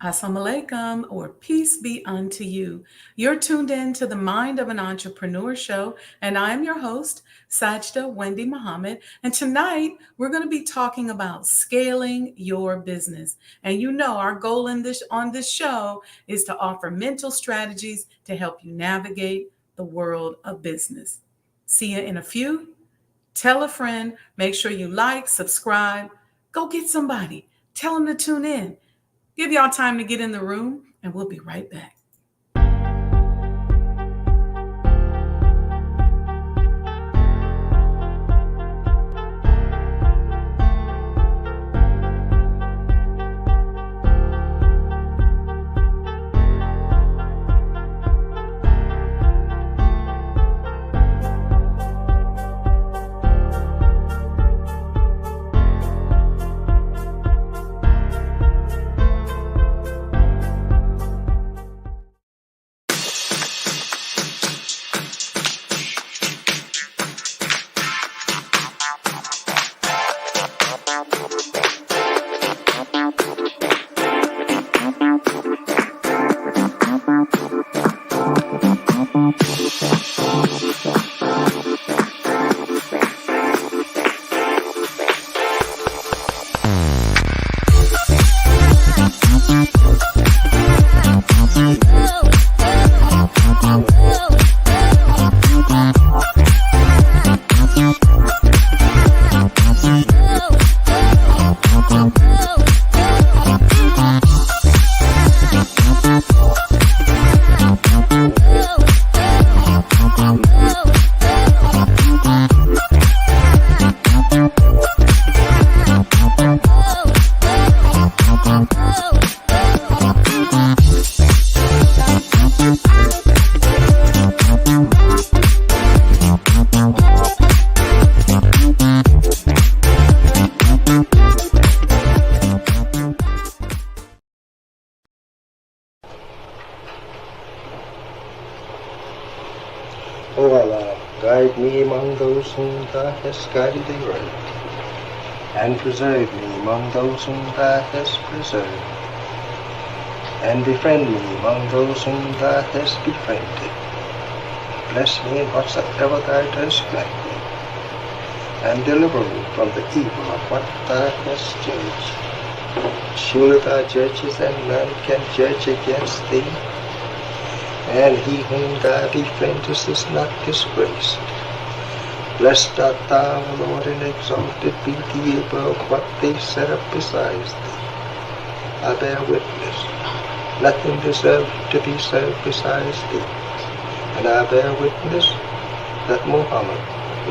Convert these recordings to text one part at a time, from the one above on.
Assalamu alaikum, or peace be unto you. You're tuned in to the Mind of an Entrepreneur show, and I'm your host, Sajdah Wendy Muhammad. And tonight, we're going to be talking about scaling your business. And you know, our goal on this show is to offer mental strategies to help you navigate the world of business. See you in a few. Tell a friend. Make sure you like, subscribe. Go get somebody. Tell them to tune in. Give y'all time to get in the room, and we'll be right back. O Allah, guide me among those whom Thou hast guided aright, and preserve me among those whom Thou hast preserved, and befriend me among those whom Thou hast befriended. Bless me in whatsoever Thou dost grant me, and deliver me from the evil of what Thou hast judged. Surely Thou judgest, and none can judge against Thee, and he whom Thou befriendest is not disgraced. Blessed art Thou, O Lord, and exalted be Thee above what they set up besides Thee. I bear witness, nothing deserves to be served besides Thee, and I bear witness that Muhammad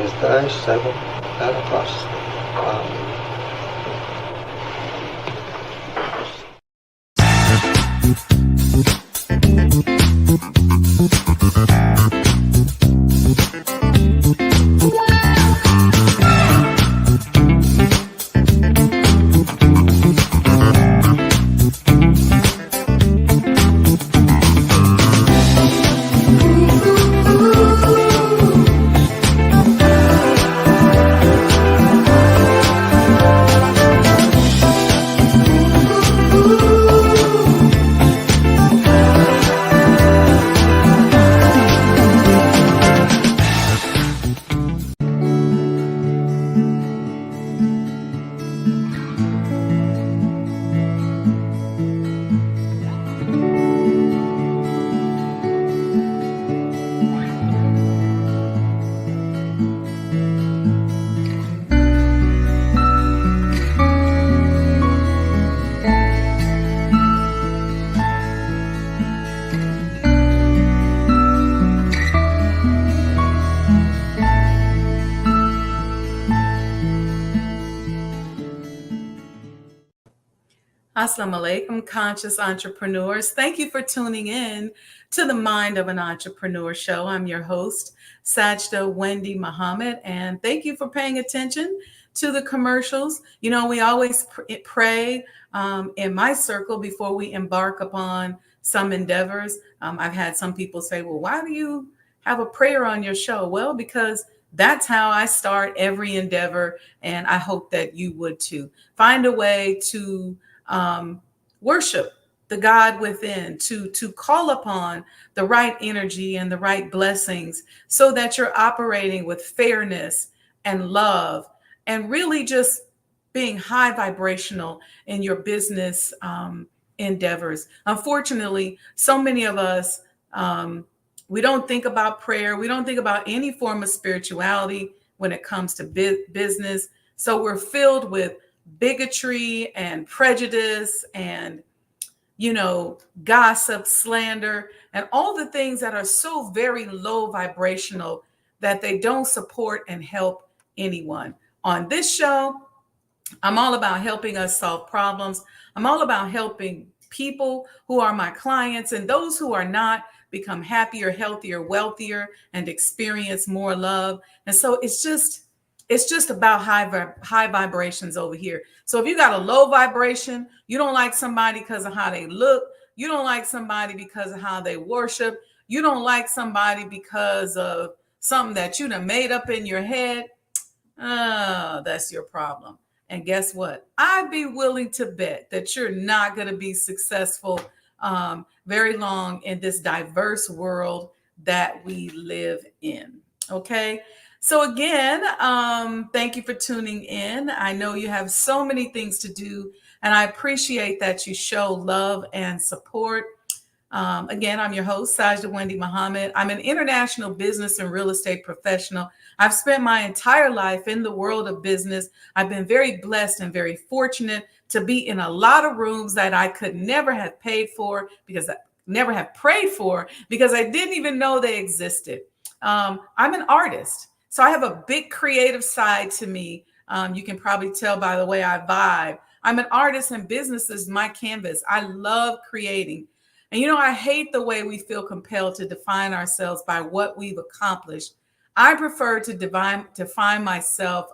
is Thy servant and apostle. Amen. Assalamu alaikum, conscious entrepreneurs. Thank you for tuning in to the Mind of an Entrepreneur show. I'm your host, Sajdah Wendy Muhammad, and thank you for paying attention to the commercials. You know, we always pray in my circle before we embark upon some endeavors. I've had some people say, well, why do you have a prayer on your show? Well, because that's how I start every endeavor, and I hope that you would too. Find a way to worship the God within, to call upon the right energy and the right blessings so that you're operating with fairness and love and really just being high vibrational in your business endeavors. Unfortunately, so many of us, we don't think about prayer. We don't think about any form of spirituality when it comes to business. So we're filled with bigotry and prejudice and gossip, slander, and all the things that are so very low vibrational that they don't support and help anyone. On this show, I'm all about helping us solve problems. I'm all about helping people who are my clients and those who are not become happier, healthier, wealthier, and experience more love. And so it's just about high vibrations over here. So if you got a low vibration, you don't like somebody because of how they look, you don't like somebody because of how they worship, you don't like somebody because of something that you done made up in your head, that's your problem. And guess what? I'd be willing to bet that you're not going to be successful very long in this diverse world that we live in. Okay. So, again, thank you for tuning in. I know you have so many things to do, and I appreciate that you show love and support. Again, I'm your host, Sajdah Wendy Muhammad. I'm an international business and real estate professional. I've spent my entire life in the world of business. I've been very blessed and very fortunate to be in a lot of rooms that I could never have paid for because I never have prayed for because I didn't even know they existed. I'm an artist, so I have a big creative side to me. You can probably tell by the way I vibe. I'm an artist and business is my canvas. I love creating. And I hate the way we feel compelled to define ourselves by what we've accomplished. I prefer to define myself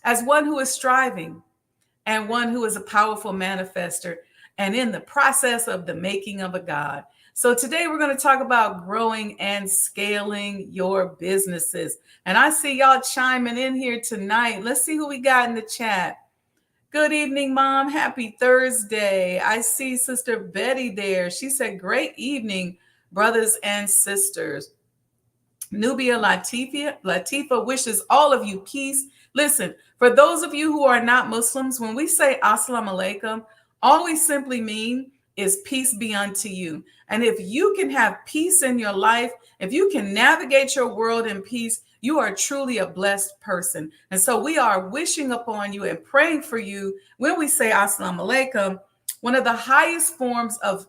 as one who is striving and one who is a powerful manifester and in the process of the making of a God. So today we're going to talk about growing and scaling your businesses. And I see y'all chiming in here tonight. Let's see who we got in the chat. Good evening, Mom. Happy Thursday. I see Sister Betty there. She said, great evening, brothers and sisters. Nubia Latifa wishes all of you peace. Listen, for those of you who are not Muslims, when we say Assalamu alaikum, all we simply mean is peace be unto you. And if you can have peace in your life, if you can navigate your world in peace, you are truly a blessed person. And so we are wishing upon you and praying for you when we say Assalamu alaikum, one of the highest forms of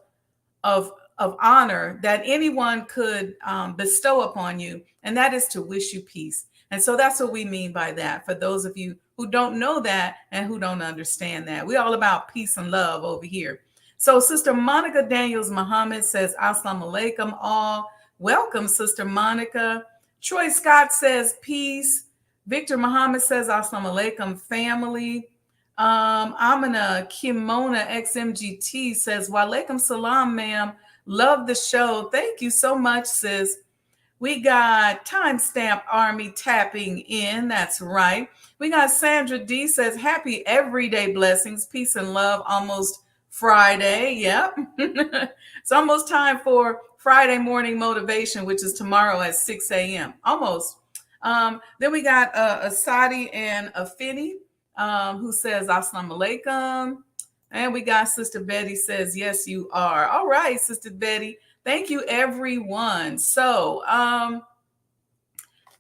honor that anyone could bestow upon you, and that is to wish you peace. And so that's what we mean by that. For those of you who don't know that and who don't understand that, we're all about peace and love over here. So Sister Monica Daniels Muhammad says, Assalamu alaikum all. Welcome, Sister Monica. Troy Scott says, peace. Victor Muhammad says, Assalamu alaikum, family. Amina Kimona XMGT says, Walaikum salam, ma'am. Love the show. Thank you so much, sis. We got Timestamp Army tapping in. That's right. We got Sandra D says, happy everyday blessings, peace and love. Almost Friday. Yep. It's almost time for Friday morning motivation, which is tomorrow at 6 a.m. Almost. Then we got Asadi and Afini, who says, Assalamu alaikum. And we got Sister Betty says, yes, you are. All right, Sister Betty. Thank you, everyone. So I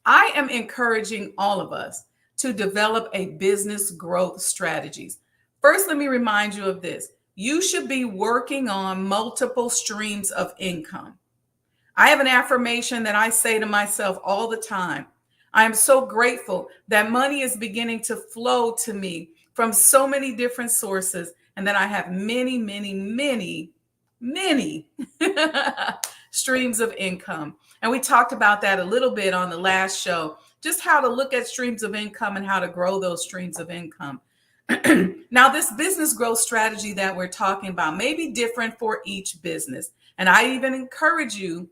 am encouraging all of us to develop a business growth strategies. First, let me remind you of this. You should be working on multiple streams of income. I have an affirmation that I say to myself all the time. I am so grateful that money is beginning to flow to me from so many different sources, and that I have many, many, many, many streams of income. And we talked about that a little bit on the last show, just how to look at streams of income and how to grow those streams of income. Now, this business growth strategy that we're talking about may be different for each business. And I even encourage you,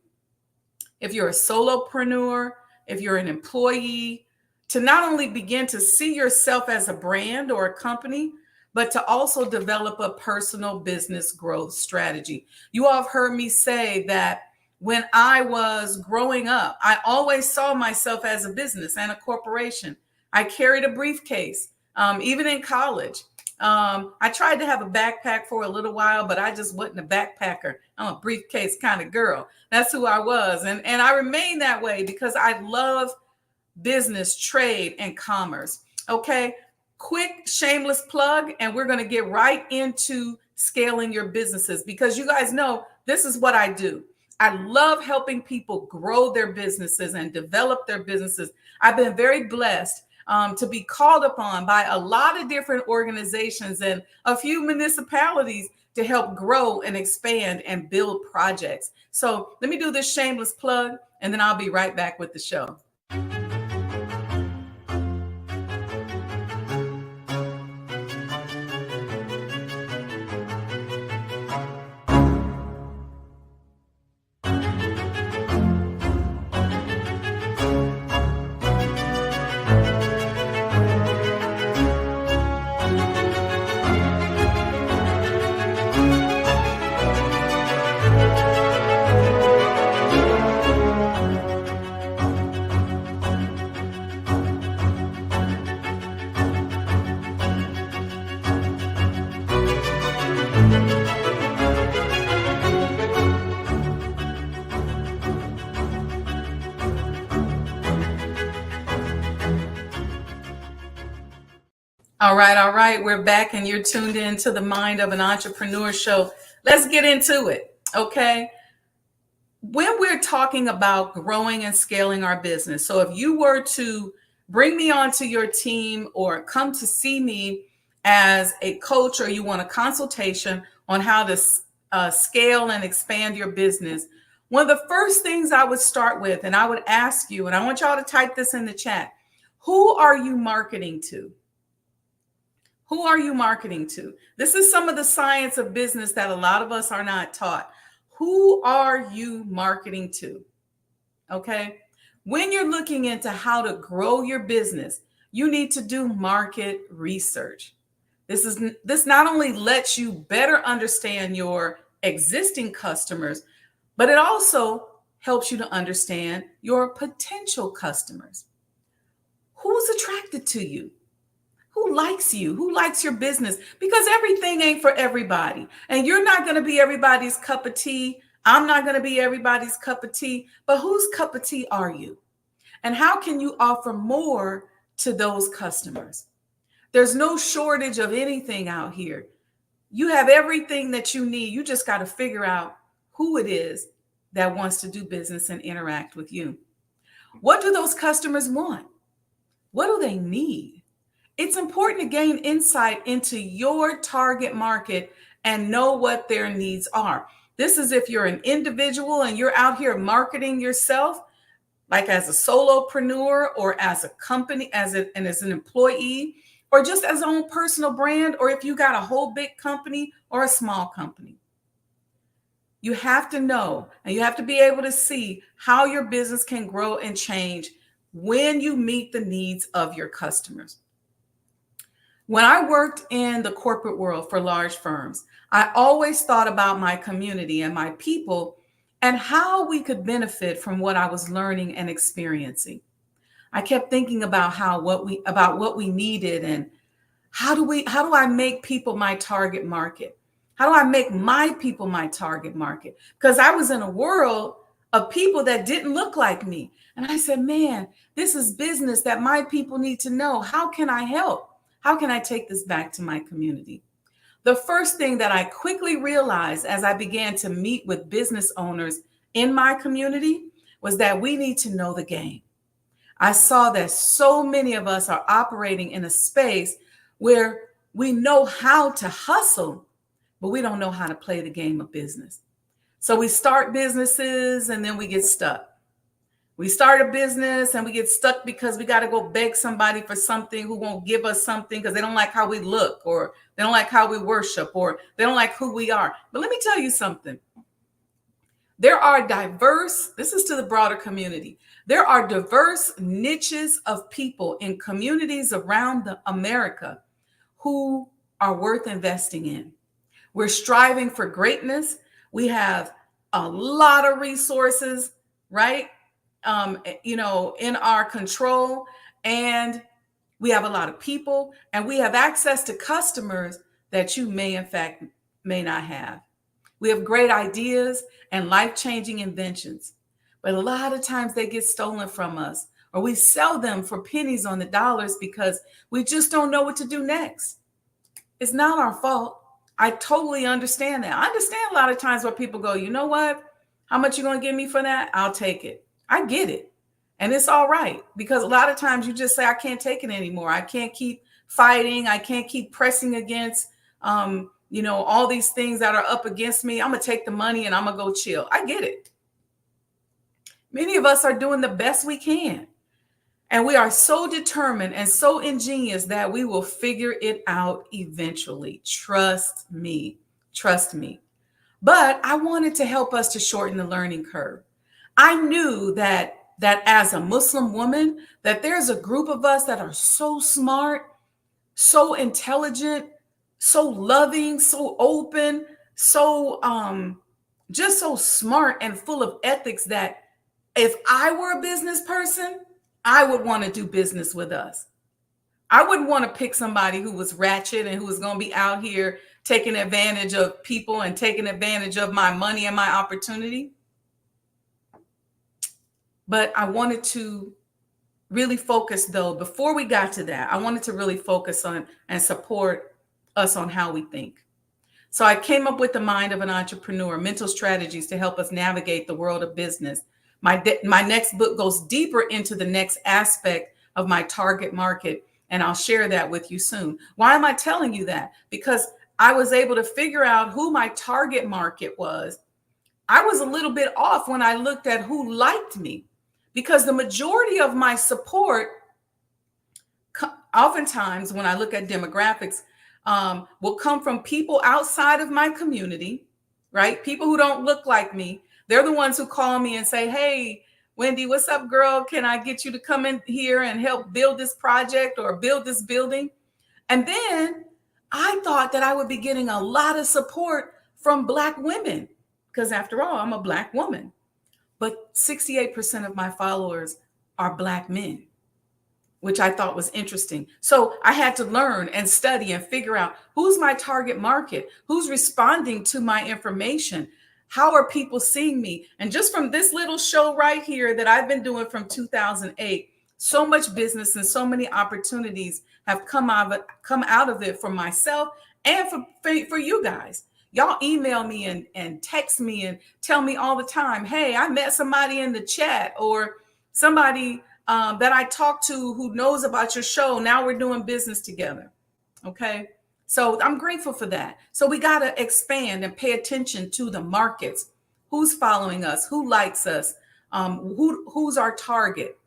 if you're a solopreneur, if you're an employee, to not only begin to see yourself as a brand or a company, but to also develop a personal business growth strategy. You all have heard me say that when I was growing up, I always saw myself as a business and a corporation. I carried a briefcase, even in college. I tried to have a backpack for a little while, but I just wasn't a backpacker. I'm a briefcase kind of girl. That's who I was. And I remain that way because I love business, trade, and commerce. Okay. Quick, shameless plug, and we're going to get right into scaling your businesses because you guys know this is what I do. I love helping people grow their businesses and develop their businesses. I've been very blessed to be called upon by a lot of different organizations and a few municipalities to help grow and expand and build projects. So let me do this shameless plug, and then I'll be right back with the show. All right, all right. We're back and you're tuned in to the Mind of an Entrepreneur show. Let's get into it, okay? When we're talking about growing and scaling our business, so if you were to bring me onto your team or come to see me as a coach or you want a consultation on how to scale and expand your business, one of the first things I would start with, and I would ask you, and I want y'all to type this in the chat, who are you marketing to? Who are you marketing to? This is some of the science of business that a lot of us are not taught. Who are you marketing to? Okay. When you're looking into how to grow your business, you need to do market research. This not only lets you better understand your existing customers, but it also helps you to understand your potential customers. Who's attracted to you? Who likes you? Who likes your business? Because everything ain't for everybody. And you're not going to be everybody's cup of tea. I'm not going to be everybody's cup of tea. But whose cup of tea are you? And how can you offer more to those customers? There's no shortage of anything out here. You have everything that you need. You just got to figure out who it is that wants to do business and interact with you. What do those customers want? What do they need? It's important to gain insight into your target market and know what their needs are. This is if you're an individual and you're out here marketing yourself, like as a solopreneur or as a company, as an employee, or just as your own personal brand, or if you got a whole big company or a small company. You have to know and you have to be able to see how your business can grow and change when you meet the needs of your customers. When I worked in the corporate world for large firms, I always thought about my community and my people and how we could benefit from what I was learning and experiencing. I kept thinking about what we needed and how do I make people my target market? How do I make my people my target market? Because I was in a world of people that didn't look like me. And I said, man, this is business that my people need to know. How can I help? How can I take this back to my community? The first thing that I quickly realized as I began to meet with business owners in my community was that we need to know the game. I saw that so many of us are operating in a space where we know how to hustle, but we don't know how to play the game of business. So we start businesses and then we get stuck. We start a business and we get stuck because we got to go beg somebody for something who won't give us something because they don't like how we look or they don't like how we worship or they don't like who we are. But let me tell you something. There are this is to the broader community. There are diverse niches of people in communities around America who are worth investing in. We're striving for greatness. We have a lot of resources, right? In our control, and we have a lot of people, and we have access to customers that you may, in fact, may not have. We have great ideas and life-changing inventions, but a lot of times they get stolen from us, or we sell them for pennies on the dollars because we just don't know what to do next. It's not our fault. I totally understand that. I understand a lot of times where people go, you know what? How much you going to give me for that? I'll take it. I get it. And it's all right, because a lot of times you just say, I can't take it anymore. I can't keep fighting. I can't keep pressing against, all these things that are up against me. I'm going to take the money and I'm going to go chill. I get it. Many of us are doing the best we can. And we are so determined and so ingenious that we will figure it out eventually. Trust me. Trust me. But I wanted to help us to shorten the learning curve. I knew that as a Muslim woman, that there's a group of us that are so smart, so intelligent, so loving, so open, so just so smart and full of ethics that if I were a business person, I would want to do business with us. I wouldn't want to pick somebody who was ratchet and who was going to be out here taking advantage of people and taking advantage of my money and my opportunity. But I wanted to really focus, though, before we got to that, I wanted to really focus on and support us on how we think. So I came up with the Mind of an Entrepreneur, mental strategies to help us navigate the world of business. My next book goes deeper into the next aspect of my target market, and I'll share that with you soon. Why am I telling you that? Because I was able to figure out who my target market was. I was a little bit off when I looked at who liked me, because the majority of my support, oftentimes when I look at demographics, will come from people outside of my community, right? People who don't look like me. They're the ones who call me and say, hey, Wendy, what's up, girl? Can I get you to come in here and help build this project or build this building? And then I thought that I would be getting a lot of support from Black women, because after all, I'm a Black woman. But 68% of my followers are Black men, which I thought was interesting. So I had to learn and study and figure out who's my target market, who's responding to my information. How are people seeing me? And just from this little show right here that I've been doing from 2008, so much business and so many opportunities have come out of it for myself and for you guys. Y'all email me and text me and tell me all the time, hey, I met somebody in the chat, or somebody that I talked to who knows about your show. Now we're doing business together. Okay. So I'm grateful for that. So we got to expand and pay attention to the markets. Who's following us? Who likes us? Who's our target?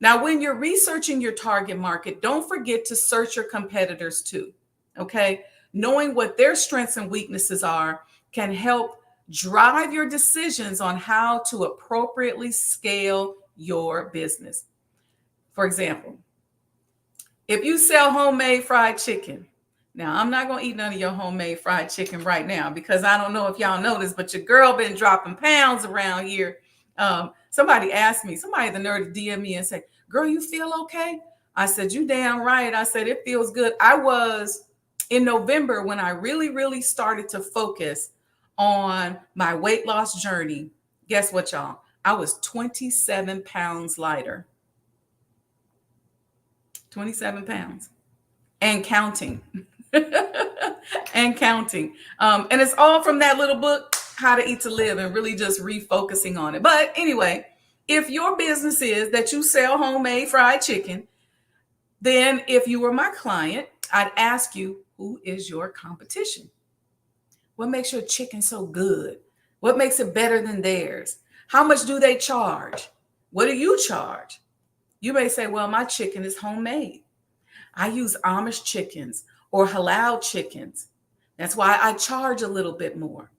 Now, when you're researching your target market, don't forget to search your competitors too. Okay. Knowing what their strengths and weaknesses are can help drive your decisions on how to appropriately scale your business. For example, if you sell homemade fried chicken, now I'm not going to eat none of your homemade fried chicken right now, because I don't know if y'all noticed, but your girl been dropping pounds around here. Somebody asked me, somebody had the nerve to DM me and say, girl, you feel okay? I said, you damn right. I said, it feels good. I was in November when I really, really started to focus on my weight loss journey. Guess what, y'all? I was 27 pounds lighter. 27 pounds and counting. And counting. And it's all from that little book, How to Eat to Live, and really just refocusing on it. But anyway, if your business is that you sell homemade fried chicken, then if you were my client, I'd ask you, who is your competition? What makes your chicken so good? What makes it better than theirs? How much do they charge? What do you charge? You may say, well, my chicken is homemade. I use Amish chickens or halal chickens. That's why I charge a little bit more.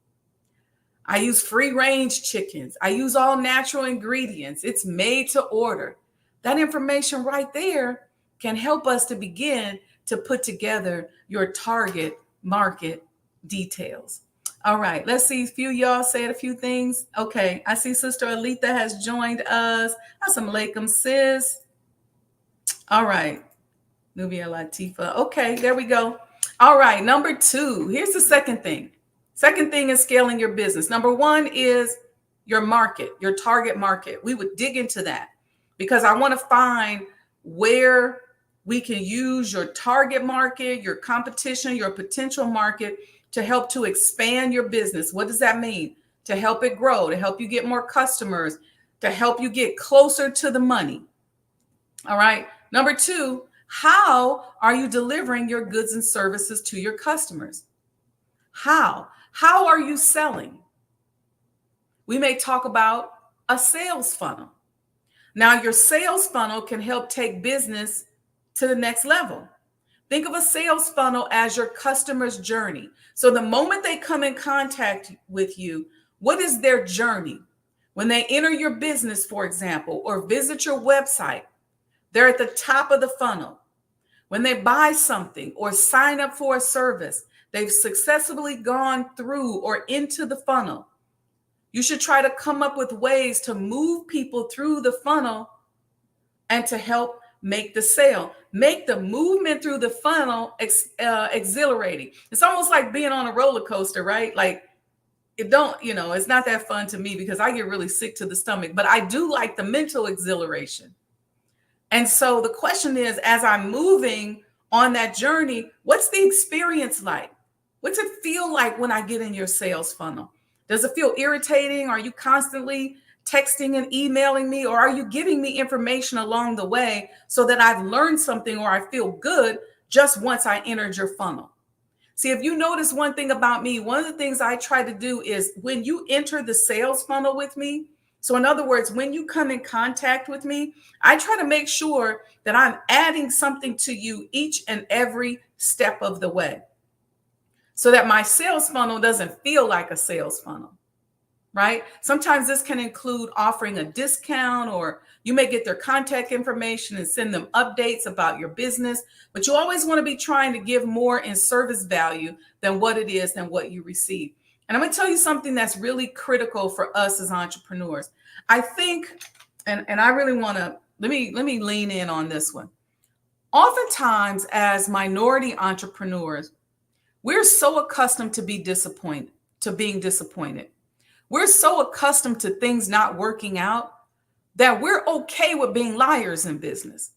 I use free range chickens. I use all natural ingredients. It's made to order. That information right there can help us to begin to put together your target market details. All right, let's see. A few of y'all said a few things. Okay, I see Sister Alita has joined us. Assalamu alaikum, sis. All right, Nubia Latifa. Okay, there we go. All right, number 2. Here's the second thing. Second thing is scaling your business. Number 1 is your market, your target market. We would dig into that because I want to find where we can use your target market, your competition, your potential market to help to expand your business. What does that mean? To help it grow, to help you get more customers, to help you get closer to the money. All right. Number 2, how are you delivering your goods and services to your customers? How? How are you selling? We may talk about a sales funnel. Now, your sales funnel can help take business to the next level. Think of a sales funnel as your customer's journey. So the moment they come in contact with you, what is their journey? When they enter your business, for example, or visit your website, they're at the top of the funnel. When they buy something or sign up for a service, they've successfully gone through or into the funnel. You should try to come up with ways to move people through the funnel and to help make the sale. Make the movement through the funnel exhilarating. It's almost like being on a roller coaster, right? Like it's not that fun to me because I get really sick to the stomach, but I do like the mental exhilaration. And so the question is, as I'm moving on that journey, what's the experience like? What's it feel like when I get in your sales funnel? Does it feel irritating? Are you constantly texting and emailing me, or are you giving me information along the way so that I've learned something or I feel good just once I entered your funnel? See, if you notice one thing about me, one of the things I try to do is when you enter the sales funnel with me, so in other words, when you come in contact with me, I try to make sure that I'm adding something to you each and every step of the way so that my sales funnel doesn't feel like a sales funnel, right? Sometimes this can include offering a discount, or you may get their contact information and send them updates about your business, but you always want to be trying to give more in service value than what it is than what you receive. And I'm going to tell you something that's really critical for us as entrepreneurs. I think, and I really want to, let me lean in on this one. Oftentimes as minority entrepreneurs, we're so accustomed to being disappointed. We're so accustomed to things not working out that we're okay with being liars in business.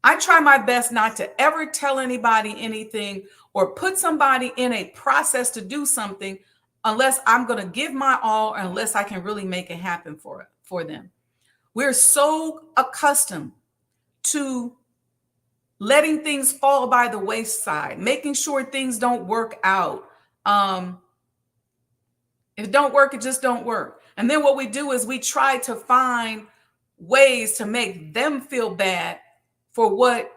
I try my best not to ever tell anybody anything or put somebody in a process to do something unless I'm going to give my all or unless I can really make it happen for them. We're so accustomed to letting things fall by the wayside, making sure things don't work out. If it don't work, it just don't work. And then what we do is we try to find ways to make them feel bad for what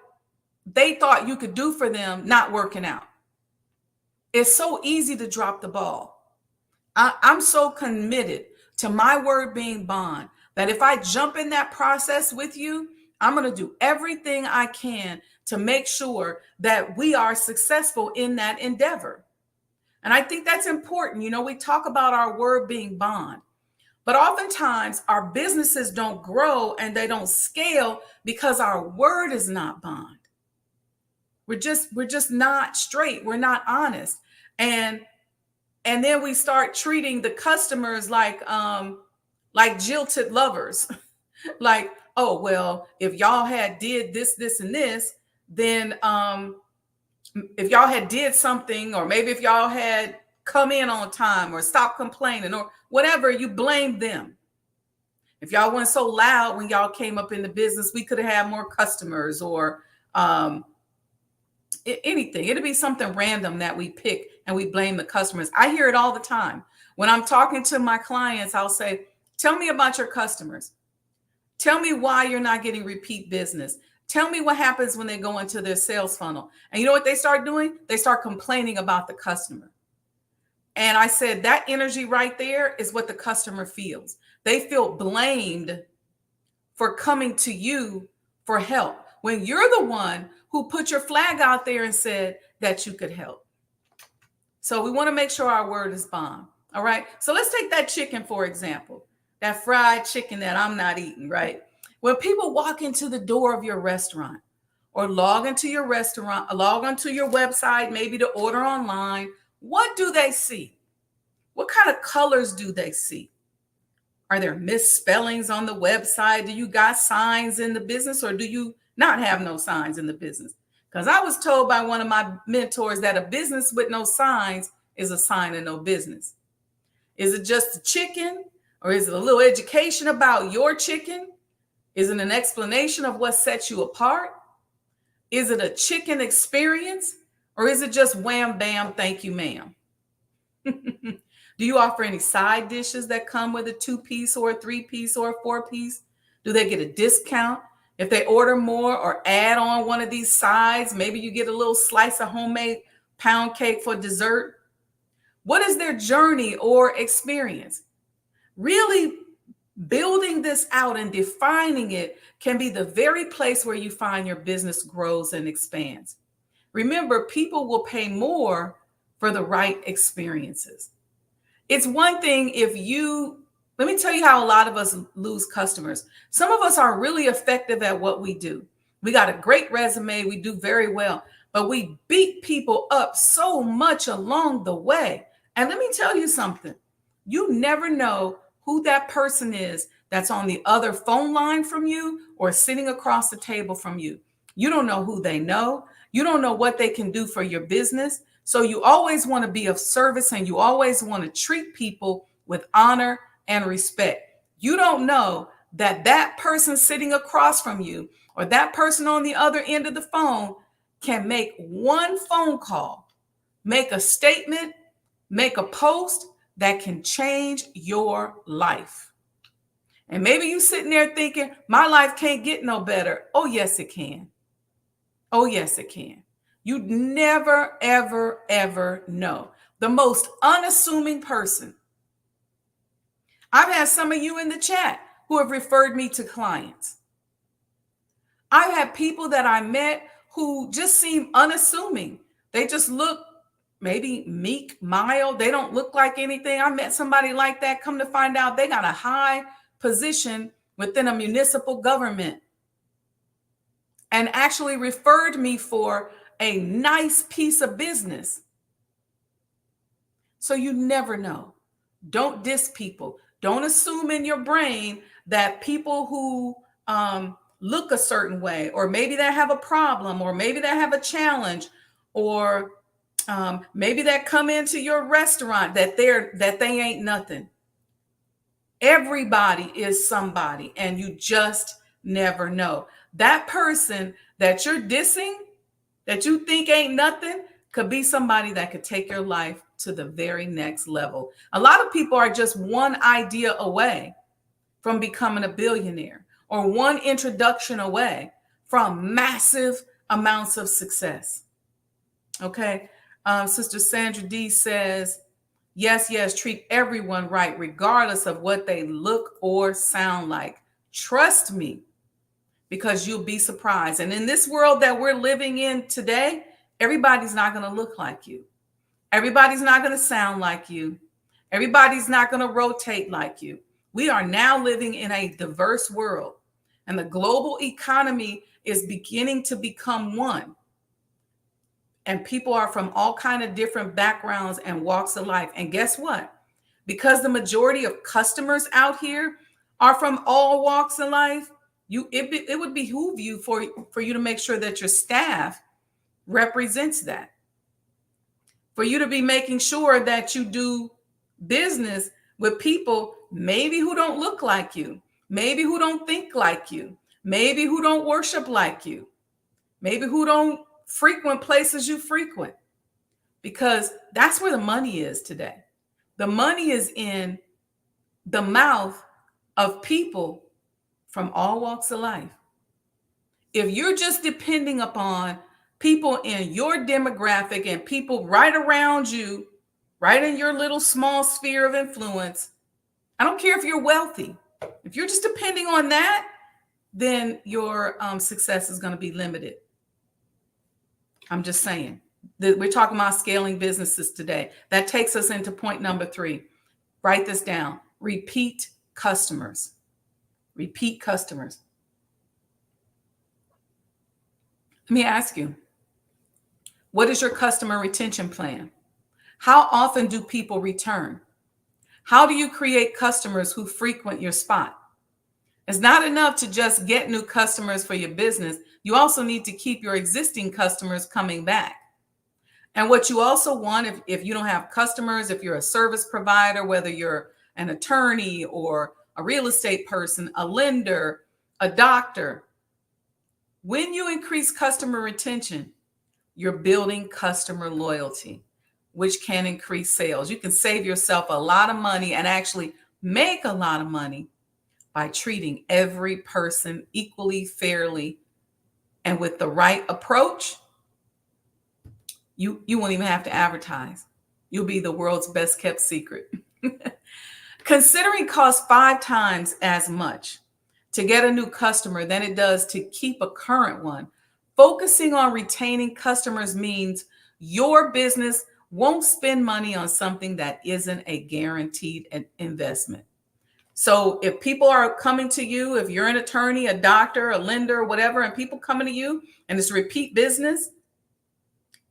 they thought you could do for them not working out. It's so easy to drop the ball. I'm so committed to my word being bond that if I jump in that process with you, I'm going to do everything I can to make sure that we are successful in that endeavor. And I think that's important. You know, we talk about our word being bond, but oftentimes our businesses don't grow and they don't scale because our word is not bond. We're just not straight. We're not honest. And then we start treating the customers like jilted lovers. Like, oh, well, if y'all had did this, this, and this, then if y'all had did something, or maybe if y'all had come in on time or stopped complaining or whatever, you blame them. If y'all weren't so loud when y'all came up in the business, we could have had more customers, or anything. It'd be something random that we pick and we blame the customers. I hear it all the time. When I'm talking to my clients, I'll say, tell me about your customers. Tell me why you're not getting repeat business. Tell me what happens when they go into their sales funnel. And you know what they start doing? They start complaining about the customer. And I said, that energy right there is what the customer feels. They feel blamed for coming to you for help. when you're the one who put your flag out there and said that you could help? So we want to make sure our word is bond. All right. So let's take that chicken, for example, that fried chicken that I'm not eating, right? When people walk into the door of your restaurant or log into your restaurant, log onto your website, maybe to order online, what do they see? What kind of colors do they see? Are there misspellings on the website? Do you got signs in the business, or do you not have no signs in the business? Because I was told by one of my mentors that a business with no signs is a sign of no business. Is it just a chicken, or is it a little education about your chicken? Is it an explanation of what sets you apart? Is it a chicken experience, or is it just wham, bam, thank you, ma'am? Do you offer any side dishes that come with a 2-piece or a 3-piece or a 4-piece? Do they get a discount if they order more or add on one of these sides? Maybe you get a little slice of homemade pound cake for dessert. What is their journey or experience? Really building this out and defining it can be the very place where you find your business grows and expands. Remember, people will pay more for the right experiences. It's one thing if let me tell you how a lot of us lose customers. Some of us are really effective at what we do. We got a great resume, we do very well, but we beat people up so much along the way. And let me tell you something. You never know who that person is that's on the other phone line from you or sitting across the table from you. You don't know who they know. You don't know what they can do for your business. So you always want to be of service, and you always want to treat people with honor and respect. You don't know that that person sitting across from you or that person on the other end of the phone can make one phone call, make a statement, make a post that can change your life. And maybe you sitting there thinking, my life can't get no better. Oh, yes, it can. Oh, yes, it can. You never, ever, ever know. The most unassuming person. I've had some of you in the chat who have referred me to clients. I've had people that I met who just seem unassuming. They just look maybe meek, mild. They don't look like anything. I met somebody like that. Come to find out, they got a high position within a municipal government and actually referred me for a nice piece of business. So you never know. Don't diss people. Don't assume in your brain that people who look a certain way, or maybe they have a problem, or maybe they have a challenge, or maybe that come into your restaurant, that they ain't nothing. Everybody is somebody, and you just never know. That person that you're dissing, that you think ain't nothing, could be somebody that could take your life to the very next level. A lot of people are just one idea away from becoming a billionaire, or one introduction away from massive amounts of success. Okay. Sister Sandra D says, yes, treat everyone right, regardless of what they look or sound like. Trust me, because you'll be surprised. And in this world that we're living in today, everybody's not going to look like you. Everybody's not going to sound like you. Everybody's not going to rotate like you. We are now living in a diverse world, and the global economy is beginning to become one. And people are from all kinds of different backgrounds and walks of life. And guess what? Because the majority of customers out here are from all walks of life, it would behoove you for you to make sure that your staff represents that. For you to be making sure that you do business with people maybe who don't look like you, maybe who don't think like you, maybe who don't worship like you, maybe who don't frequent places you frequent, because that's where the money is today. The money is in the mouth of people from all walks of life. If you're just depending upon people in your demographic and people right around you, right in your little small sphere of influence, I don't care if you're wealthy. If you're just depending on that, then your success is going to be limited. I'm just saying that we're talking about scaling businesses today. That takes us into point number 3. Write this down. Repeat customers. Repeat customers. Let me ask you, what is your customer retention plan? How often do people return? How do you create customers who frequent your spot? It's not enough to just get new customers for your business. You also need to keep your existing customers coming back. And what you also want, if you don't have customers, if you're a service provider, whether you're an attorney or a real estate person, a lender, a doctor, when you increase customer retention, you're building customer loyalty, which can increase sales. You can save yourself a lot of money and actually make a lot of money by treating every person equally, fairly, and with the right approach. You won't even have to advertise. You'll be the world's best kept secret. Considering costs 5 times as much to get a new customer than it does to keep a current one, focusing on retaining customers means your business won't spend money on something that isn't a guaranteed investment. So if people are coming to you, if you're an attorney, a doctor, a lender, whatever, and people coming to you and it's repeat business,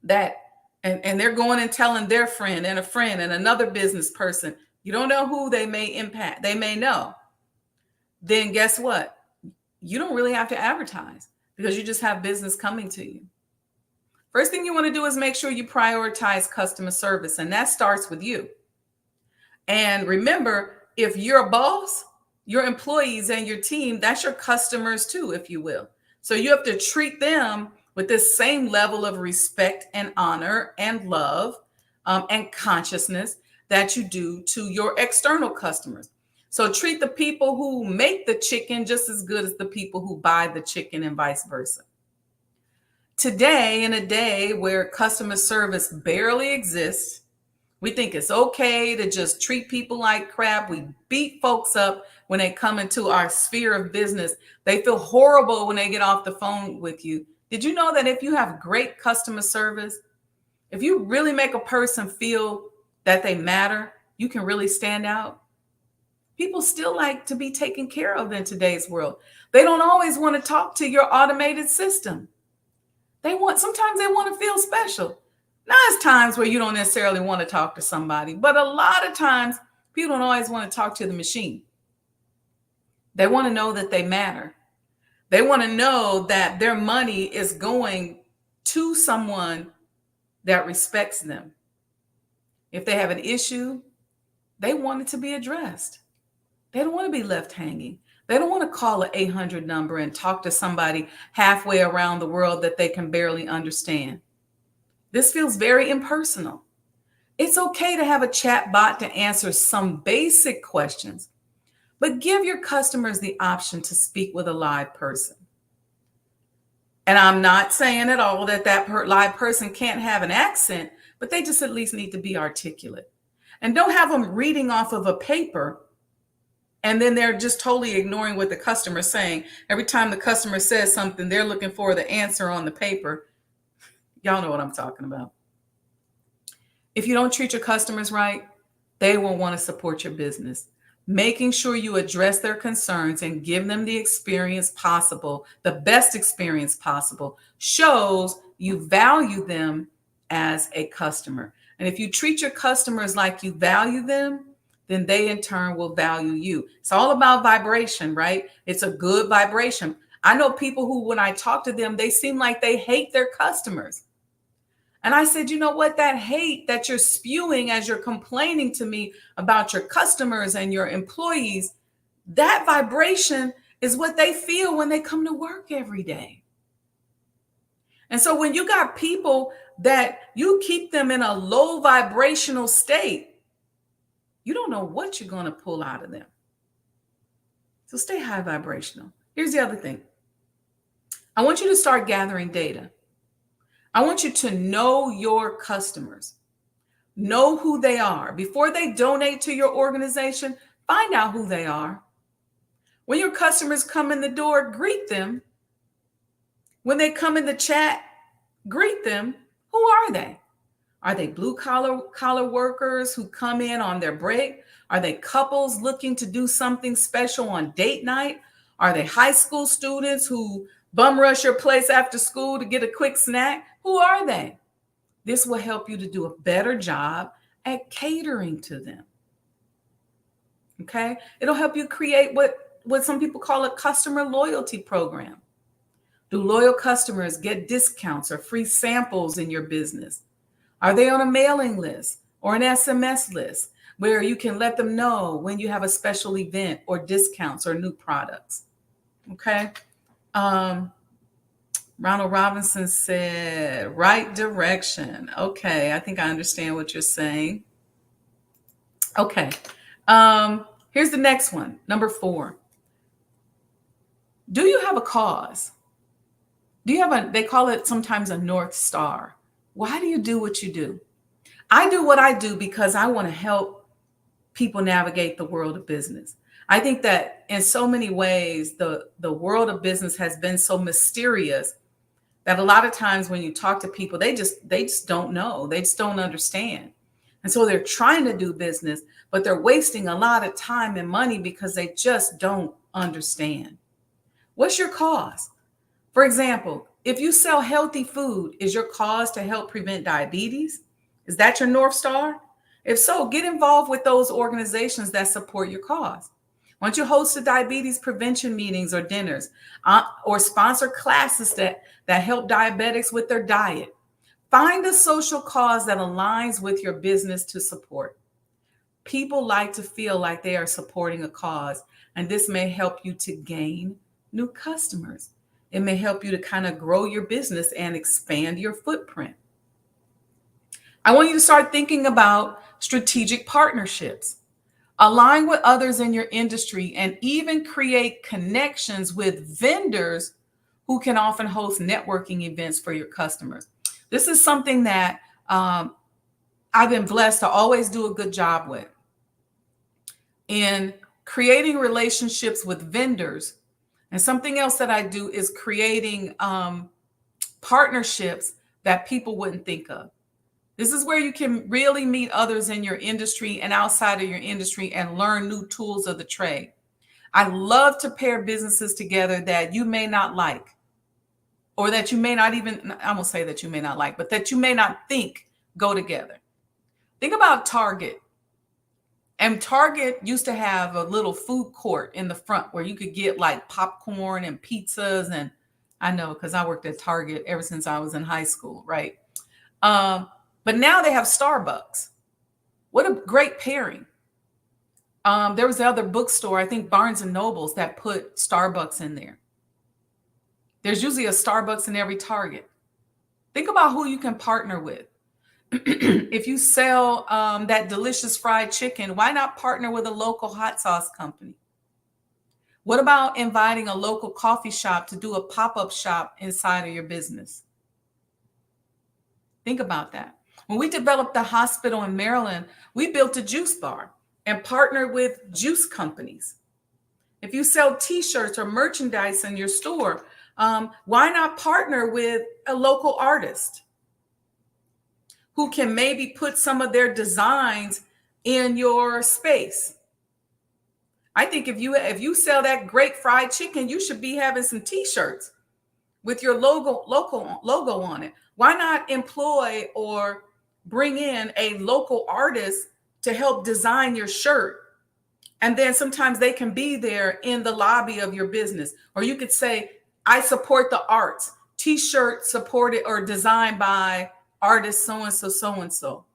that and they're going and telling their friend and a friend and another business person, you don't know who they may impact, they may know, then guess what? You don't really have to advertise because you just have business coming to you. First thing you want to do is make sure you prioritize customer service, and that starts with you. And remember, if you're a boss, your employees and your team, that's your customers too, if you will. So you have to treat them with this same level of respect and honor and love and consciousness that you do to your external customers. So treat the people who make the chicken just as good as the people who buy the chicken and vice versa. Today, in a day where customer service barely exists, we think it's okay to just treat people like crap. We beat folks up when they come into our sphere of business. They feel horrible when they get off the phone with you. Did you know that if you have great customer service, if you really make a person feel that they matter, you can really stand out? People still like to be taken care of in today's world. They don't always want to talk to your automated system. Sometimes they want to feel special. Now, there's times where you don't necessarily want to talk to somebody, but a lot of times people don't always want to talk to the machine. They want to know that they matter. They want to know that their money is going to someone that respects them. If they have an issue, they want it to be addressed. They don't want to be left hanging. They don't want to call an 800 number and talk to somebody halfway around the world that they can barely understand. This feels very impersonal. It's okay to have a chat bot to answer some basic questions, but give your customers the option to speak with a live person. And I'm not saying at all that live person can't have an accent, but they just at least need to be articulate. And don't have them reading off of a paper and then they're just totally ignoring what the customer's saying. Every time the customer says something, they're looking for the answer on the paper. Y'all know what I'm talking about. If you don't treat your customers right, they won't want to support your business. Making sure you address their concerns and give them the experience possible, the best experience possible, shows you value them as a customer. And if you treat your customers like you value them, then they in turn will value you. It's all about vibration, right? It's a good vibration. I know people who, when I talk to them, they seem like they hate their customers. And I said, you know what? That hate that you're spewing as you're complaining to me about your customers and your employees, that vibration is what they feel when they come to work every day. And so when you got people that you keep them in a low vibrational state, you don't know what you're going to pull out of them. So stay high vibrational. Here's the other thing. I want you to start gathering data. I want you to know your customers. Know who they are. Before they donate to your organization, find out who they are. When your customers come in the door, greet them. When they come in the chat, greet them. Who are they? Are they blue collar workers who come in on their break? Are they couples looking to do something special on date night? Are they high school students who bum rush your place after school to get a quick snack? Who are they? This will help you to do a better job at catering to them. Okay? It'll help you create what some people call a customer loyalty program. Do loyal customers get discounts or free samples in your business? Are they on a mailing list or an SMS list where you can let them know when you have a special event or discounts or new products? Okay. Ronald Robinson said, right direction. Okay. I think I understand what you're saying. Okay. Here's the next one. Number 4. Do you have a cause? Do you have they call it sometimes a North Star. Why do you do what you do? I do what I do because I want to help people navigate the world of business. I think that in so many ways, the world of business has been so mysterious that a lot of times when you talk to people, they just don't know. They just don't understand. And so they're trying to do business, but they're wasting a lot of time and money because they just don't understand. What's your cause? For example, if you sell healthy food, is your cause to help prevent diabetes? Is that your North Star? If so, get involved with those organizations that support your cause. Why don't you host a diabetes prevention meetings or dinners, or sponsor classes that help diabetics with their diet? Find a social cause that aligns with your business to support. People like to feel like they are supporting a cause, and this may help you to gain new customers. It may help you to kind of grow your business and expand your footprint. I want you to start thinking about strategic partnerships. Align with others in your industry and even create connections with vendors who can often host networking events for your customers. This is something that I've been blessed to always do a good job with. In creating relationships with vendors. And something else that I do is creating partnerships that people wouldn't think of. This is where you can really meet others in your industry and outside of your industry and learn new tools of the trade. I love to pair businesses together that you may not like, or that you may not even, I won't say that you may not like, but that you may not think go together. Think about Target. And Target used to have a little food court in the front where you could get like popcorn and pizzas. And I know because I worked at Target ever since I was in high school, right? But now they have Starbucks. What a great pairing. There was the other bookstore, I think Barnes and Nobles, that put Starbucks in there. There's usually a Starbucks in every Target. Think about who you can partner with. If you sell that delicious fried chicken, why not partner with a local hot sauce company? What about inviting a local coffee shop to do a pop-up shop inside of your business? Think about that. When we developed the hospital in Maryland, we built a juice bar and partnered with juice companies. If you sell t-shirts or merchandise in your store, why not partner with a local artist who can maybe put some of their designs in your space? I think if you sell that great fried chicken, you should be having some t-shirts with your logo on it. Why not employ or bring in a local artist to help design your shirt? And then sometimes they can be there in the lobby of your business. Or you could say, I support the arts. T-shirt supported or designed by artist so-and-so, so-and-so.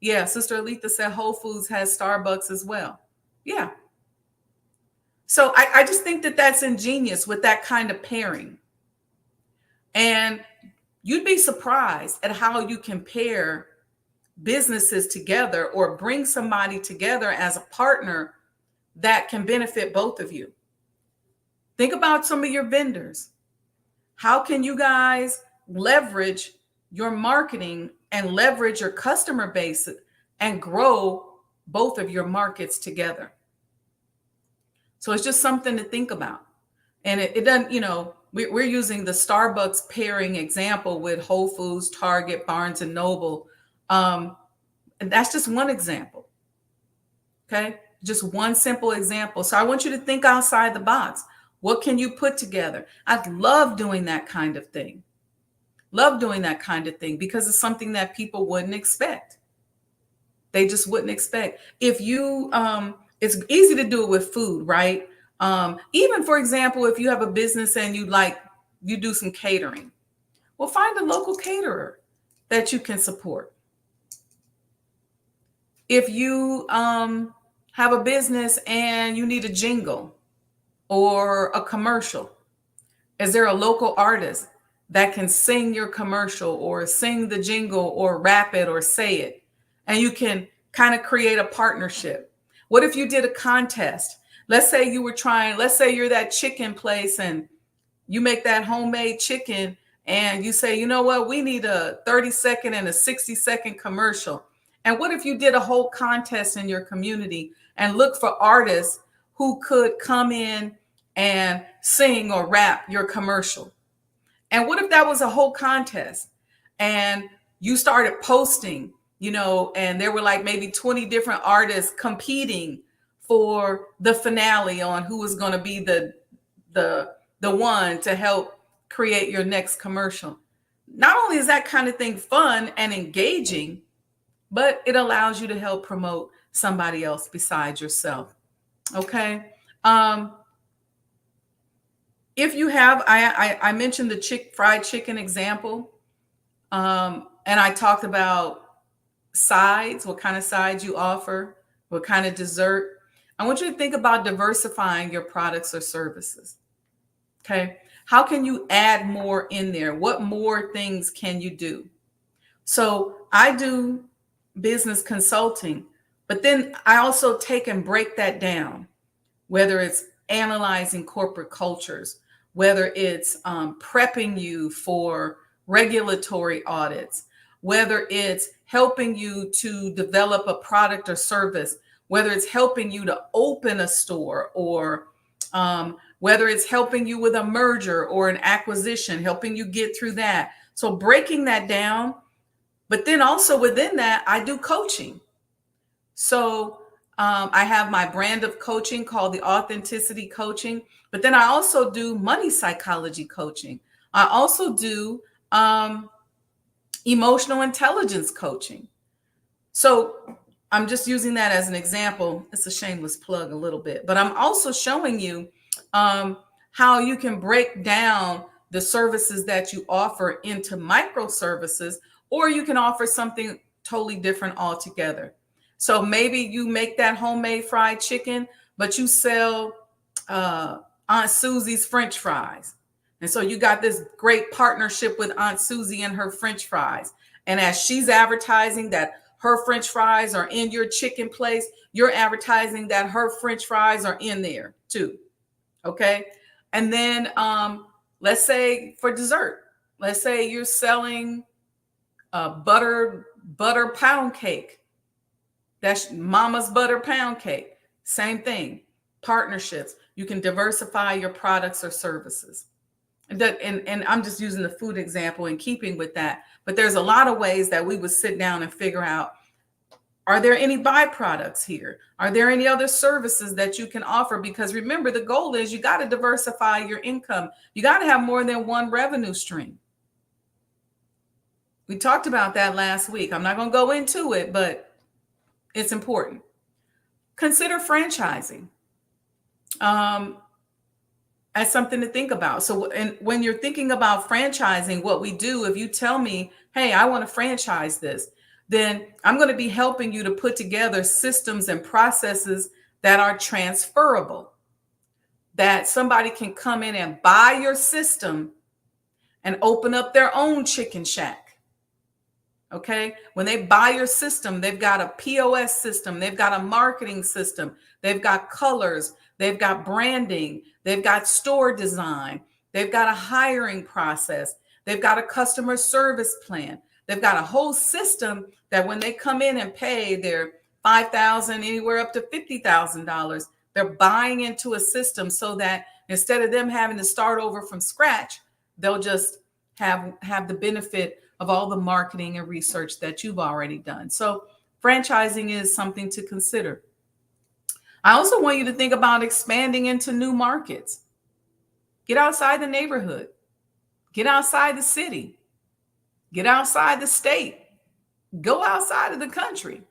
Yeah, Sister Aletha said Whole Foods has Starbucks as well. Yeah. So I just think that that's ingenious with that kind of pairing. And you'd be surprised at how you can pair businesses together or bring somebody together as a partner that can benefit both of you. Think about some of your vendors. How can you guys leverage your marketing and leverage your customer base and grow both of your markets together? So it's just something to think about. And it doesn't, we're using the Starbucks pairing example with Whole Foods, Target, Barnes and Noble. And that's just one example. Okay. Just one simple example. So I want you to think outside the box. What can you put together? I love doing that kind of thing. Love doing that kind of thing because it's something that people wouldn't expect. They just wouldn't expect. If you, it's easy to do it with food, right? Even for example, if you have a business and you do some catering, well, find a local caterer that you can support. If you have a business and you need a jingle or a commercial, is there a local artist that can sing your commercial or sing the jingle or rap it or say it? And you can kind of create a partnership. What if you did a contest? Let's say you're that chicken place and you make that homemade chicken and you say, you know what, we need a 30-second and a 60-second commercial. And what if you did a whole contest in your community and look for artists who could come in and sing or rap your commercial? And what if that was a whole contest and you started posting, and there were like maybe 20 different artists competing for the finale on who was going to be the one to help create your next commercial? Not only is that kind of thing fun and engaging, but it allows you to help promote somebody else besides yourself. Okay. If you have, I mentioned the fried chicken example, and I talked about sides, what kind of sides you offer, what kind of dessert. I want you to think about diversifying your products or services. Okay. How can you add more in there? What more things can you do? So I do business consulting, but then I also take and break that down, whether it's analyzing corporate cultures, whether it's prepping you for regulatory audits, whether it's helping you to develop a product or service, whether it's helping you to open a store, or whether it's helping you with a merger or an acquisition, helping you get through that. So breaking that down. But then also within that, I do coaching. So I have my brand of coaching called the Authenticity Coaching. But then I also do money psychology coaching. I also do emotional intelligence coaching. So I'm just using that as an example. It's a shameless plug a little bit, but I'm also showing you how you can break down the services that you offer into microservices, or you can offer something totally different altogether. So maybe you make that homemade fried chicken, but you sell Aunt Susie's French fries. And so you got this great partnership with Aunt Susie and her French fries. And as she's advertising that her French fries are in your chicken place, you're advertising that her French fries are in there too. Okay. And then let's say for dessert, let's say you're selling butter pound cake. That's Mama's butter pound cake. Same thing. Partnerships. You can diversify your products or services. And I'm just using the food example in keeping with that. But there's a lot of ways that we would sit down and figure out, are there any byproducts here? Are there any other services that you can offer? Because remember, the goal is you got to diversify your income. You got to have more than one revenue stream. We talked about that last week. I'm not going to go into it, but it's important. Consider franchising as something to think about. So, and when you're thinking about franchising, what we do, if you tell me, hey, I want to franchise this, then I'm going to be helping you to put together systems and processes that are transferable, that somebody can come in and buy your system and open up their own chicken shack. Okay. When they buy your system, they've got a POS system. They've got a marketing system. They've got colors. They've got branding. They've got store design. They've got a hiring process. They've got a customer service plan. They've got a whole system that when they come in and pay their $5,000, anywhere up to $50,000, They're buying into a system so that instead of them having to start over from scratch, they'll just have the benefit of all the marketing and research that you've already done. So franchising is something to consider. I also want you to think about expanding into new markets. Get outside the neighborhood, get outside the city, get outside the state, go outside of the country.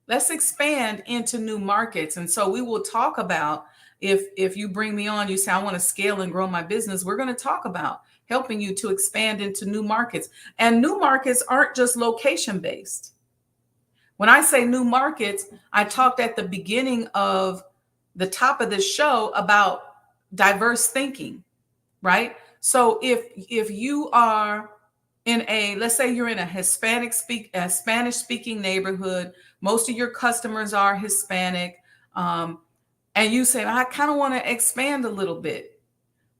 Let's expand into new markets. And so we will talk about, if you bring me on, you say, I want to scale and grow my business, we're going to talk about helping you to expand into new markets. And new markets aren't just location based. When I say new markets, I talked at the beginning of the top of this show about diverse thinking, right? So if you are in a, let's say you're in a Spanish speaking neighborhood, most of your customers are Hispanic, and you say, I kind of want to expand a little bit,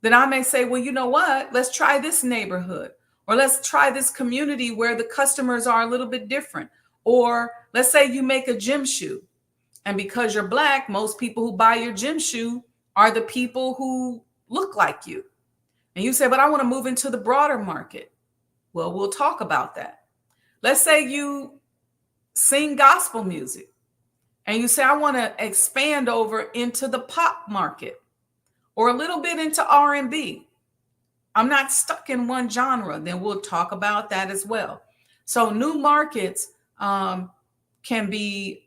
then I may say, well, you know what? Let's try this neighborhood, or let's try this community where the customers are a little bit different. Or let's say you make a gym shoe, and because you're Black, most people who buy your gym shoe are the people who look like you. And you say, but I want to move into the broader market. Well, we'll talk about that. Let's say you sing gospel music and you say, I want to expand over into the pop market or a little bit into R&B. I'm not stuck in one genre. Then we'll talk about that as well. So new markets can be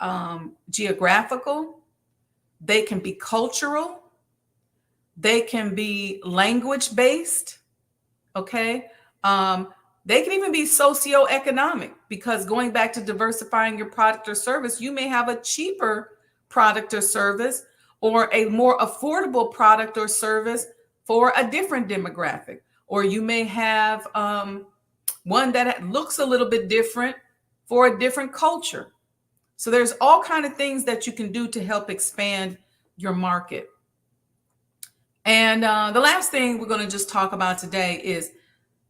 geographical. They can be cultural. They can be language based. Okay. They can even be socioeconomic, because going back to diversifying your product or service, you may have a cheaper product or service or a more affordable product or service for a different demographic. Or you may have one that looks a little bit different for a different culture. So there's all kinds of things that you can do to help expand your market. And the last thing we're going to just talk about today is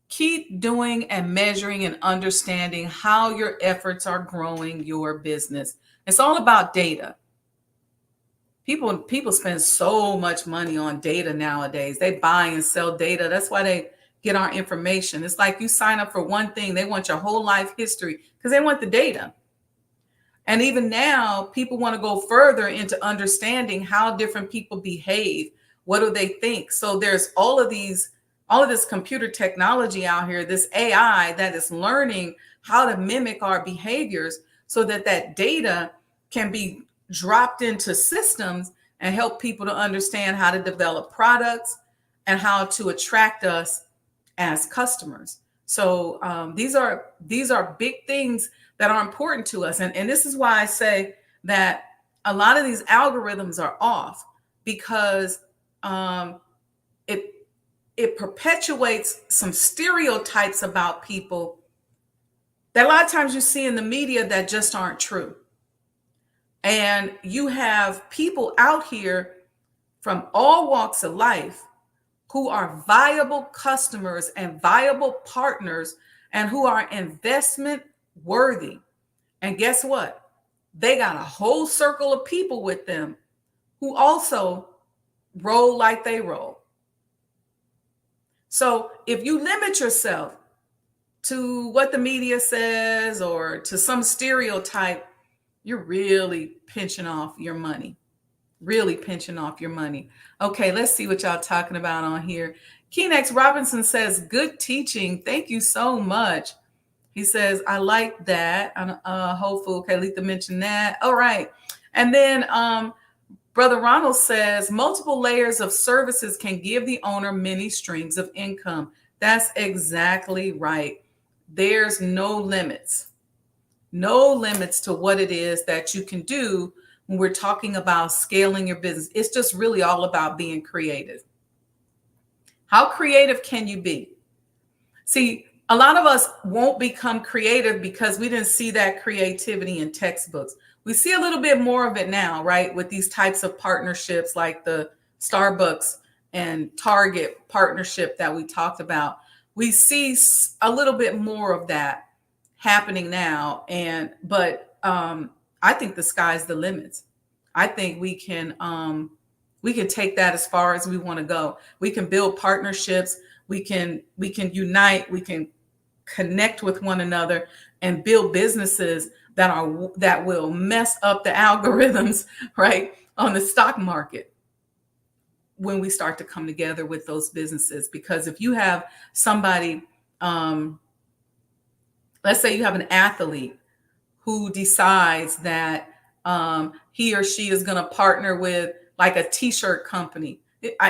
keep doing and measuring and understanding how your efforts are growing your business. It's all about data. People spend so much money on data nowadays. They buy and sell data. That's why they get our information. It's like you sign up for one thing, they want your whole life history because they want the data. And even now, people want to go further into understanding how different people behave. What do they think? So there's all of this computer technology out here, this AI that is learning how to mimic our behaviors so that that data can be dropped into systems and help people to understand how to develop products and how to attract us as customers. So these are big things that are important to us. And this is why I say that a lot of these algorithms are off, because it perpetuates some stereotypes about people that a lot of times you see in the media that just aren't true. And you have people out here from all walks of life who are viable customers and viable partners and who are investment worthy. And guess what? They got a whole circle of people with them who also roll like they roll. So if you limit yourself to what the media says or to some stereotype, you're really pinching off your money. Really pinching off your money. Okay, let's see what y'all talking about on here. Keenex Robinson says, good teaching. Thank you so much. He says, I like that. Hopeful. Okay, Letha mentioned that. All right. And then Brother Ronald says, multiple layers of services can give the owner many streams of income. That's exactly right. There's no limits to what it is that you can do when we're talking about scaling your business. It's just really all about being creative. How creative can you be? See, a lot of us won't become creative because we didn't see that creativity in textbooks. We see a little bit more of it now, right? With these types of partnerships like the Starbucks and Target partnership that we talked about. We see a little bit more of that happening now. But I think the sky's the limits. I think we can take that as far as we want to go. We can build partnerships. We can unite. We can connect with one another and build businesses that will mess up the algorithms, right, on the stock market when we start to come together with those businesses. Because if you have somebody, um, let's say you have an athlete who decides that he or she is going to partner with like a t-shirt company.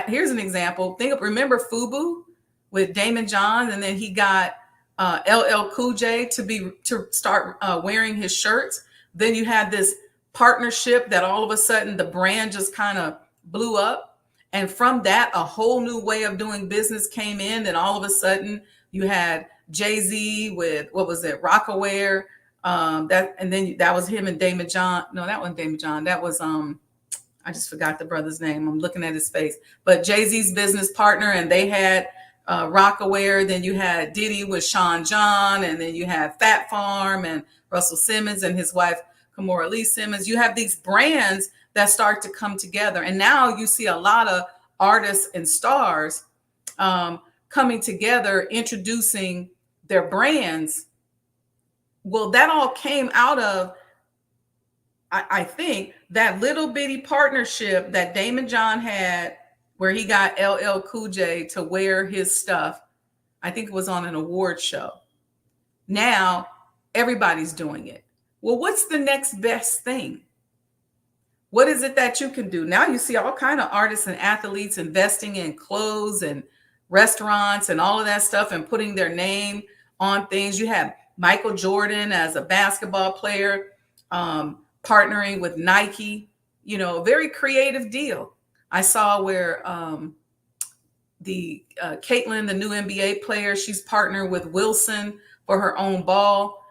Here's an example. Remember Fubu with Damon John, and then he got LL Cool J to start wearing his shirts. Then you had this partnership that all of a sudden the brand just kind of blew up, and from that a whole new way of doing business came in. And all of a sudden you had Jay-Z with, what was it, Rockaware, that, and then that was him and Damon John. No, that wasn't Damon John. That was I just forgot the brother's name. I'm looking at his face. But Jay-Z's business partner, and they had Rockaware. Then you had Diddy with Sean John, and then you had Fat Farm and Russell Simmons and his wife Kimora Lee Simmons. You have these brands that start to come together, and now you see a lot of artists and stars coming together, introducing their brands. Well, that all came out of, I think, that little bitty partnership that Damon John had, where he got LL Cool J to wear his stuff. I think it was on an award show. Now everybody's doing it. Well, what's the next best thing? What is it that you can do? Now you see all kind of artists and athletes investing in clothes and restaurants and all of that stuff and putting their name on things. You have Michael Jordan as a basketball player, partnering with Nike, a very creative deal. I saw where the Caitlin, the new NBA player, she's partnered with Wilson for her own ball.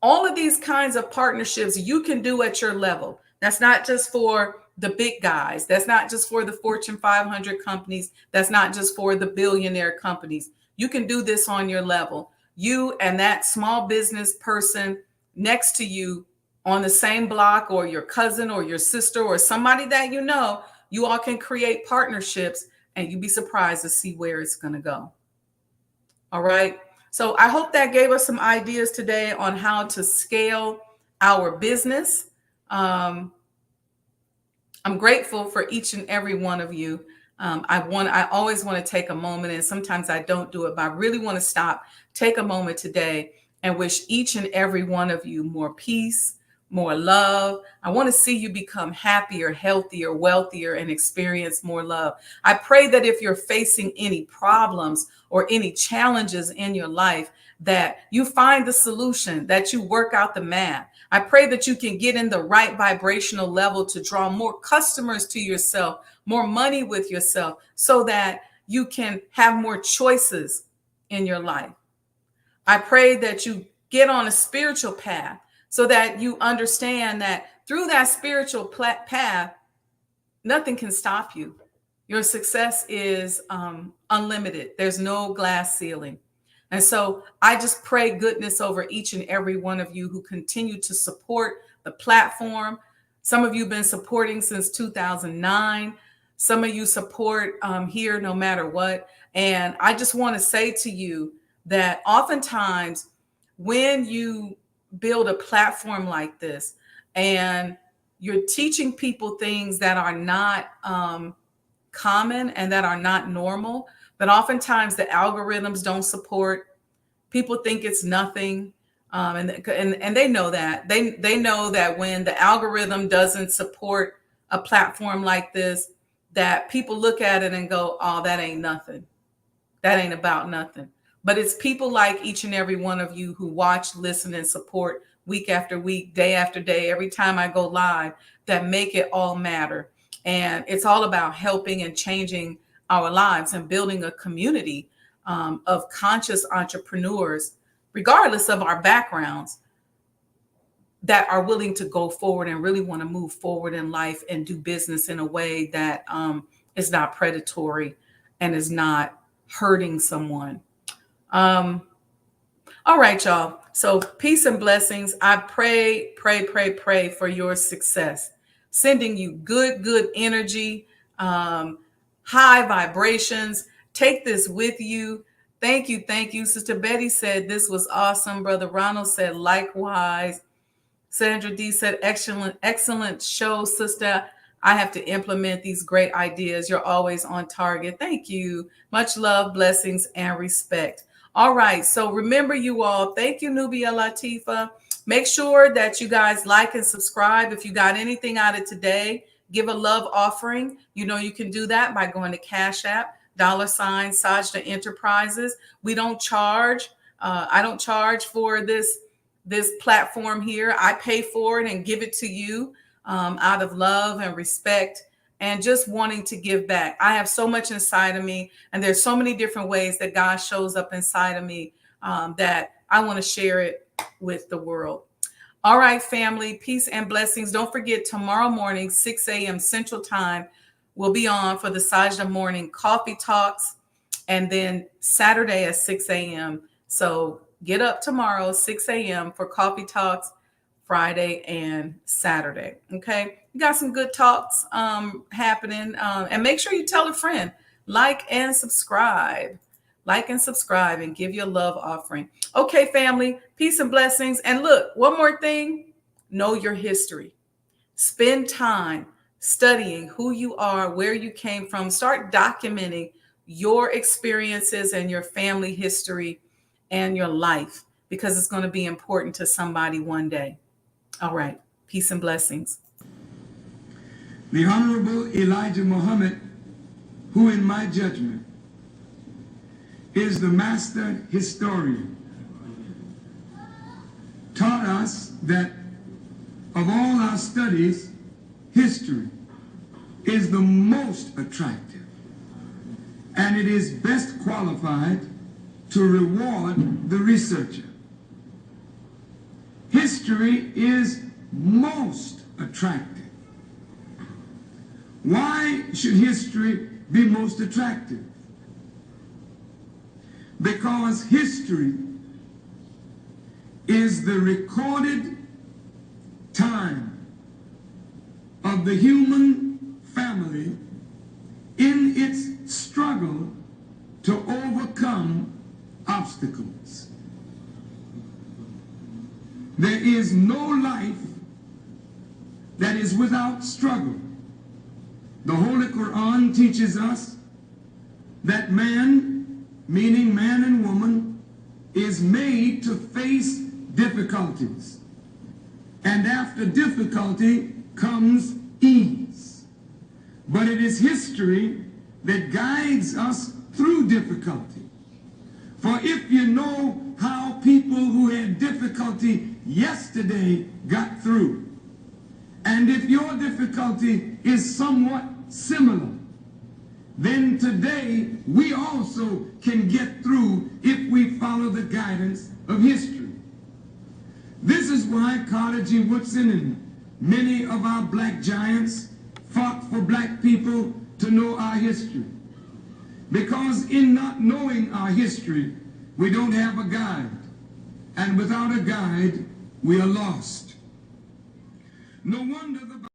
All of these kinds of partnerships you can do at your level. That's not just for the big guys. That's not just for the Fortune 500 companies. That's not just for the billionaire companies. You can do this on your level. You and that small business person next to you on the same block, or your cousin or your sister or somebody that you all can create partnerships, and you'd be surprised to see where it's going to go. All right. So I hope that gave us some ideas today on how to scale our business. I'm grateful for each and every one of you. I always want to take a moment, and sometimes I don't do it, but I really want to stop, take a moment today and wish each and every one of you more peace, more love. I want to see you become happier, healthier, wealthier, and experience more love. I pray that if you're facing any problems or any challenges in your life, that you find the solution, that you work out the math. I pray that you can get in the right vibrational level to draw more customers to yourself, more money with yourself, so that you can have more choices in your life. I pray that you get on a spiritual path so that you understand that through that spiritual path, nothing can stop you. Your success is unlimited. There's no glass ceiling. And so I just pray goodness over each and every one of you who continue to support the platform. Some of you have been supporting since 2009. Some of you support here no matter what. And I just want to say to you that oftentimes when you build a platform like this and you're teaching people things that are not common and that are not normal, but oftentimes the algorithms don't support. People think it's nothing, and they know that. They know that when the algorithm doesn't support a platform like this, that people look at it and go, "Oh, that ain't nothing. That ain't about nothing." But it's people like each and every one of you who watch, listen, and support week after week, day after day, every time I go live, that make it all matter. And it's all about helping and changing our lives and building a community of conscious entrepreneurs, regardless of our backgrounds, that are willing to go forward and really want to move forward in life and do business in a way that is not predatory and is not hurting someone. All right, y'all. So peace and blessings. I pray for your success. sending you good energy, high vibrations. Take this with you. Thank you. Thank you. Sister Betty said this was awesome. Brother Ronald said likewise. Sandra D said, excellent show, sister. I have to implement these great ideas. You're always on target. Thank you. Much love, blessings, and respect. All right. So remember, you all, thank you, Nubia Latifa. Make sure that you guys like and subscribe. If you got anything out of today, give a love offering. You know, you can do that by going to Cash App, $Sajdah Enterprises. We don't charge. I don't charge for this platform here. I pay for it and give it to you out of love and respect and just wanting to give back. I have so much inside of me, and there's so many different ways that God shows up inside of me that I want to share it with the world. All right, family, peace and blessings. Don't forget, tomorrow morning, 6 a.m. Central Time, we'll be on for the Sajdah Morning Coffee Talks, and then Saturday at 6 a.m. So get up tomorrow, 6 a.m. for Coffee Talks, Friday and Saturday. Okay. You got some good talks happening. And make sure you tell a friend, like and subscribe and give your love offering. Okay, family, peace and blessings. And look, one more thing, know your history. Spend time studying who you are, where you came from. Start documenting your experiences and your family history and your life, because it's going to be important to somebody one day. All right. Peace and blessings. The Honorable Elijah Muhammad, who in my judgment is the master historian, taught us that of all our studies, history is the most attractive, and it is best qualified to reward the researcher. History is most attractive. Why should history be most attractive? Because history is the recorded time of the human family in its struggle to overcome obstacles. There is no life that is without struggle. The Holy Quran teaches us that man, meaning man and woman, is made to face difficulties. And after difficulty comes ease. But it is history that guides us through difficulty. For if you know how people who had difficulty yesterday got through, and if your difficulty is somewhat similar, then today we also can get through if we follow the guidance of history. This is why Carter G. Woodson and many of our black giants fought for black people to know our history. Because in not knowing our history, we don't have a guide. And without a guide, we are lost. No wonder the